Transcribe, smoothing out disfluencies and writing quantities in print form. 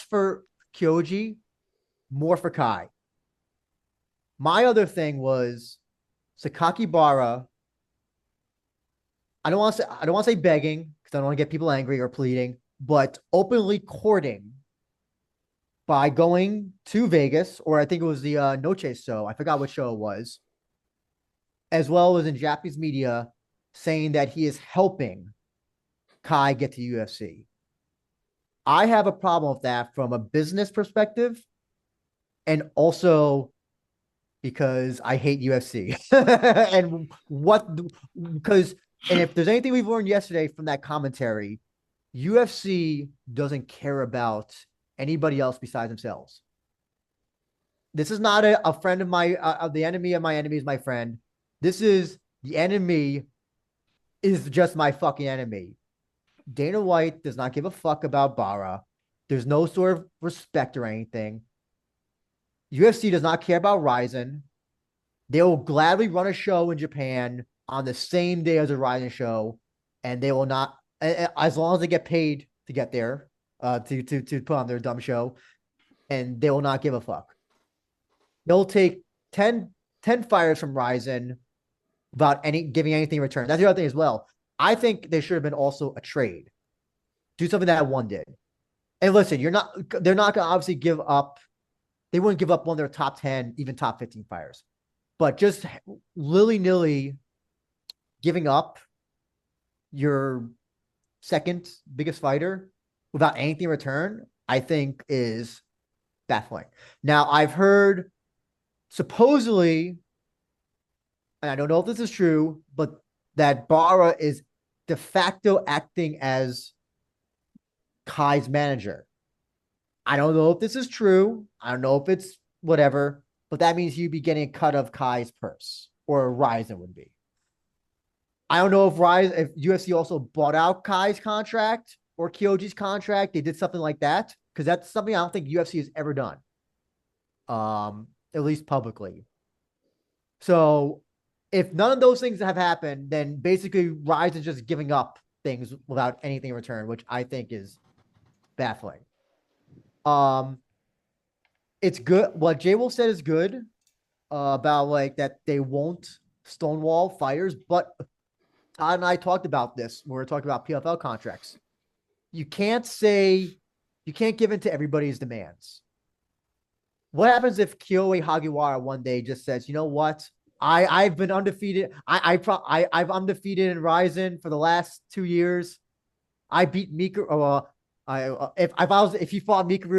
for Kyoji, more for Kai. My other thing was Sakakibara. I don't want to say begging because I don't want to get people angry or pleading, but openly courting by going to Vegas, or I think it was the Noche show. I forgot what show it was, as well as in Japanese media saying that he is helping Kai get to UFC. I have a problem with that from a business perspective and also because I hate UFC. And what, because, and if there's anything we've learned yesterday from that commentary, UFC doesn't care about anybody else besides themselves. This is not a friend of my, the enemy of my enemy is my friend. This is the enemy is just my fucking enemy. Dana White does not give a fuck about Bara. There's no sort of respect or anything. UFC does not care about RIZIN. They will gladly run a show in Japan on the same day as a RIZIN show, and they will not, as long as they get paid to get there, to put on their dumb show, and they will not give a fuck. They'll take 10 fires from RIZIN without any giving anything in return. That's the other thing as well. I think there should have been also a trade. Do something that one did. And listen, they're not going to obviously give up. They wouldn't give up one of their top 10, even top 15 fires. But just willy-nilly giving up your second biggest fighter without anything in return, I think is baffling. Now, I've heard supposedly, and I don't know if this is true, but that Bara is de facto acting as Kai's manager. I don't know if this is true. I don't know if it's whatever, but that means you'd be getting a cut of Kai's purse, or RIZIN would be. I don't know if UFC also bought out Kai's contract or Kyoji's contract. They did something like that because that's something I don't think UFC has ever done, at least publicly. So if none of those things have happened, then basically RIZIN is just giving up things without anything in return, which I think is baffling. Um, it's good. What Jay Will said is good about like that they won't stonewall fires, but Todd and I talked about this when we were talking about PFL contracts. You can't give in to everybody's demands. What happens if Kyoei Hagiwara one day just says, you know what? I've been undefeated. I've undefeated in RIZIN for the last 2 years. I beat Mika. If he fought Mika